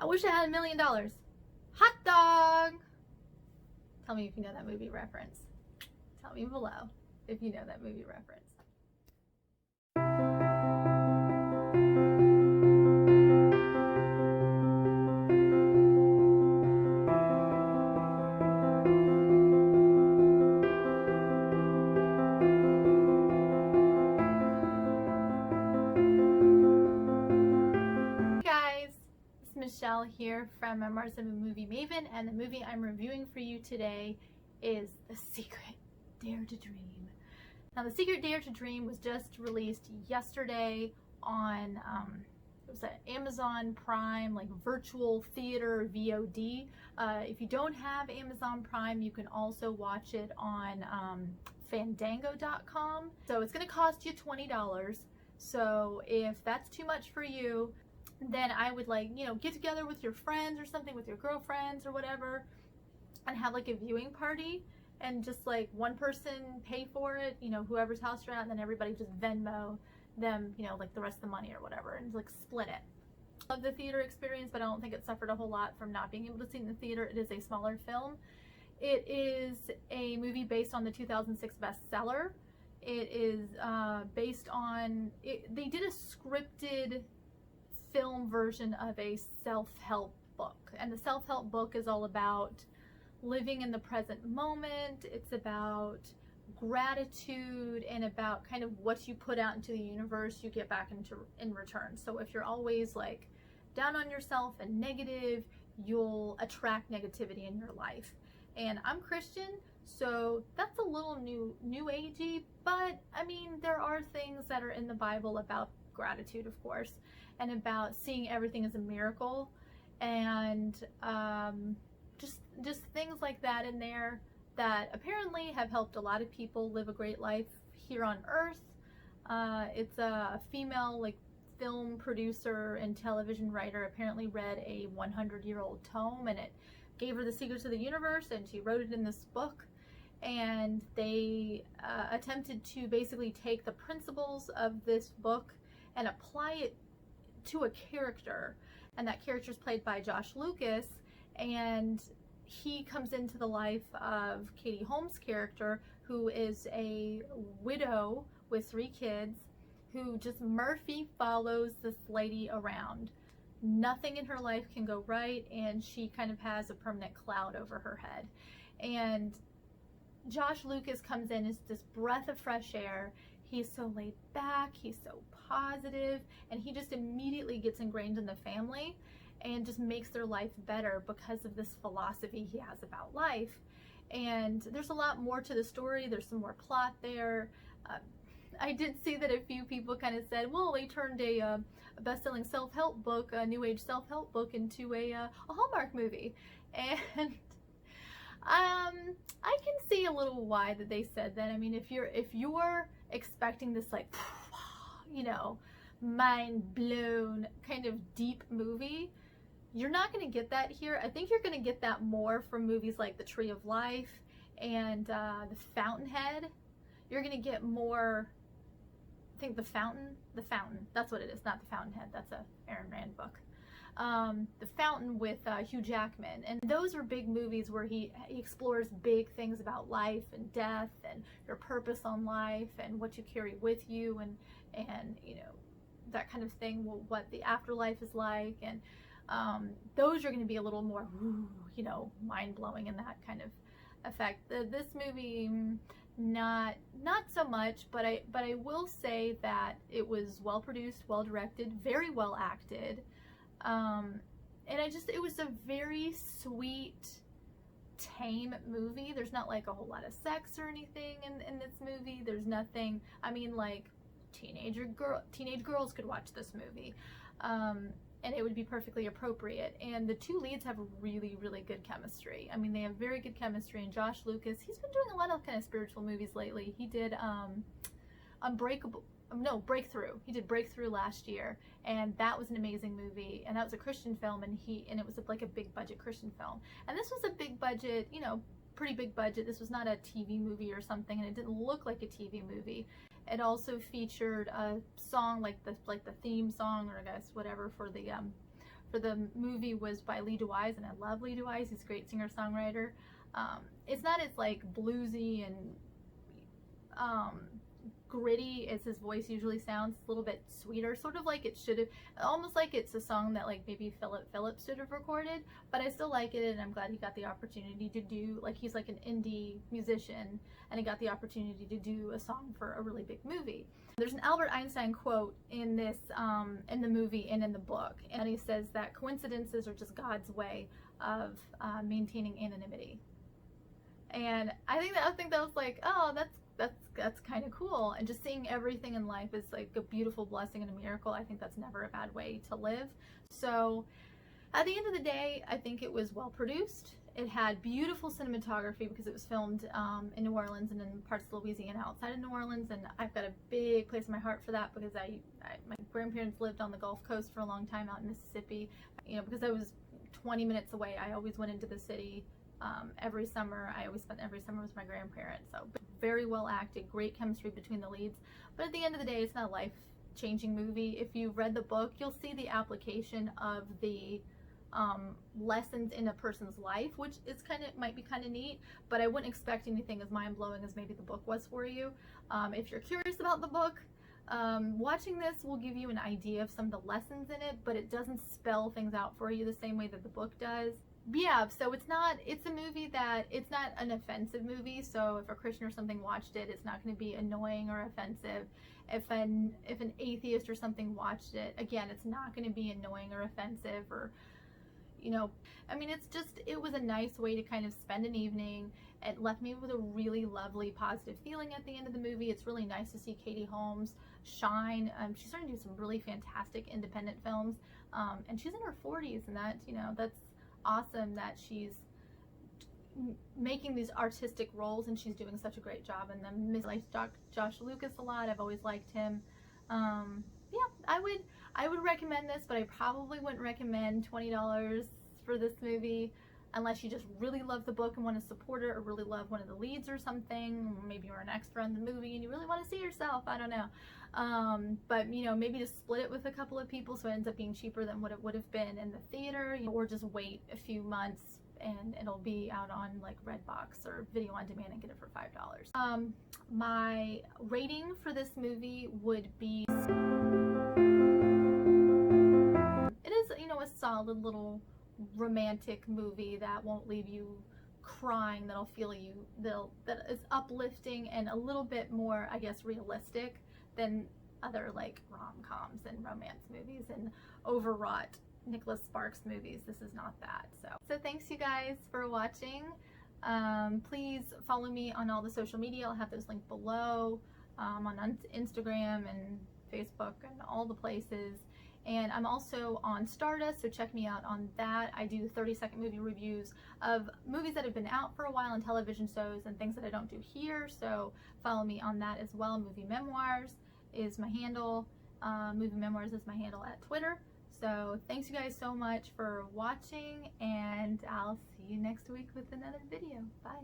I wish I had $1 million. Hot dog! Tell me if you know that movie reference. Tell me below if you know that movie reference. Michelle here from Memoirs of a Movie Maven, and the movie I'm reviewing for you today is The Secret Dare to Dream. Now, The Secret Dare to Dream was just released yesterday on it was an Amazon Prime, like virtual theater VOD. If you don't have Amazon Prime, you can also watch it on Fandango.com. So it's going to cost you $20. So if that's too much for you, then I would, like, you know, get together with your friends or something, with your girlfriends or whatever, and have like a viewing party, and just like one person pay for it, you know, whoever's house you're at, and then everybody just Venmo them, you know, like the rest of the money or whatever, and like split it. Love the theater experience, but I don't think it suffered a whole lot from not being able to see it in the theater. It is a smaller film. It is a movie based on the 2006 bestseller. It is based on, they did a scripted film version of a self-help book, and the self-help book is all about living in the present moment. It's about gratitude and about kind of what you put out into the universe, you get back in return. So if you're always like down on yourself and negative, you'll attract negativity in your life. And I'm Christian, so that's a little new agey, but I mean, there are things that are in the Bible about gratitude, of course, and about seeing everything as a miracle, and just things like that in there that apparently have helped a lot of people live a great life here on earth. It's a female, like, film producer and television writer apparently read a 100-year-old tome, and it gave her the secrets of the universe, and she wrote it in this book. And they attempted to basically take the principles of this book and apply it to a character, and that character is played by Josh Lucas, and he comes into the life of Katie Holmes' character, who is a widow with 3 kids, who just Murphy follows this lady around. Nothing in her life can go right, and she kind of has a permanent cloud over her head. And Josh Lucas comes in as this breath of fresh air. He's so laid back, he's so positive, and he just immediately gets ingrained in the family and just makes their life better because of this philosophy he has about life. And there's a lot more to the story. There's some more plot there. I did see that a few people kind of said, well, they turned a best-selling self-help book, a new age self-help book, into a Hallmark movie. And I can see a little why that they said that. I mean, if you're expecting this, like, you know, mind blown kind of deep movie, you're not going to get that here. I think you're going to get that more from movies like The Tree of Life and The Fountainhead. You're going to get more, I think, The Fountain, that's what it is, not The Fountainhead, that's a Ayn Rand book. The Fountain with Hugh Jackman, and those are big movies where he explores big things about life and death and your purpose on life and what you carry with you, and you know, that kind of thing, what the afterlife is like, and those are going to be a little more, you know, mind-blowing in that kind of effect. This movie, not so much, but I will say that it was well produced, well directed, very well acted. And it was a very sweet, tame movie. There's not like a whole lot of sex or anything in this movie. There's nothing, I mean, like, teenage girls could watch this movie. And it would be perfectly appropriate. And the 2 leads have really, really good chemistry. I mean, they have very good chemistry. And Josh Lucas, he's been doing a lot of kind of spiritual movies lately. He did Breakthrough. He did Breakthrough last year, and that was an amazing movie. And that was a Christian film, and it was like a big budget Christian film. And this was a big budget, you know, pretty big budget. This was not a TV movie or something, and it didn't look like a TV movie. It also featured a song like the theme song, or I guess whatever, for for the movie was by Lee DeWyze, and I love Lee DeWyze. He's a great singer-songwriter. It's not as like bluesy and gritty as his voice usually sounds. It's a little bit sweeter, sort of like it should have, almost like it's a song that like maybe Phillips should have recorded, but I still like it, and I'm glad he got the opportunity to do, like, he's like an indie musician and he got the opportunity to do a song for a really big movie. There's an Albert Einstein quote in this in the movie and in the book, and he says that coincidences are just God's way of maintaining anonymity. And I think that was like, oh, that's kind of cool. And just seeing everything in life is like a beautiful blessing and a miracle. I think that's never a bad way to live. So at the end of the day, I think it was well produced. It had beautiful cinematography because it was filmed in New Orleans and in parts of Louisiana outside of New Orleans, and I've got a big place in my heart for that because my grandparents lived on the Gulf Coast for a long time out in Mississippi. You know, because I was 20 minutes away, I always went into the city every summer. I always spent every summer with my grandparents. So very well acted, great chemistry between the leads. But at the end of the day, it's not a life-changing movie. If you read the book, you'll see the application of the lessons in a person's life, which is might be kind of neat, but I wouldn't expect anything as mind-blowing as maybe the book was for you. If you're curious about the book, watching this will give you an idea of some of the lessons in it, but it doesn't spell things out for you the same way that the book does. Yeah, so it's a movie that, it's not an offensive movie, so if a Christian or something watched it, it's not going to be annoying or offensive. If an atheist or something watched it, again, it's not going to be annoying or offensive, or, you know, I mean, it was a nice way to kind of spend an evening. It left me with a really lovely, positive feeling at the end of the movie. It's really nice to see Katie Holmes shine. She's starting to do some really fantastic independent films, and she's in her 40s, and that, you know, that's awesome that she's making these artistic roles, and she's doing such a great job. And then I like Josh Lucas a lot. I've always liked him. Yeah, I would recommend this, but I probably wouldn't recommend $20 for this movie unless you just really love the book and want to support it, or really love one of the leads or something. Maybe you're an extra in the movie and you really want to see yourself. I don't know. But, you know, maybe just split it with a couple of people so it ends up being cheaper than what it would have been in the theater, or just wait a few months and it'll be out on like Redbox or Video on Demand and get it for $5. My rating for this movie would be, it is, you know, a solid little romantic movie that won't leave you crying, that is uplifting and a little bit more, I guess, realistic than other like rom-coms and romance movies and overwrought Nicholas Sparks movies. This is not that. So thanks you guys for watching. Please follow me on all the social media. I'll have those linked below, on Instagram and Facebook and all the places. And I'm also on Stardust, so check me out on that. I do 30-second movie reviews of movies that have been out for a while, and television shows and things that I don't do here, so follow me on that as well. Movie Memoirs is my handle. Movie Memoirs is my handle at Twitter. So thanks you guys so much for watching, and I'll see you next week with another video. Bye.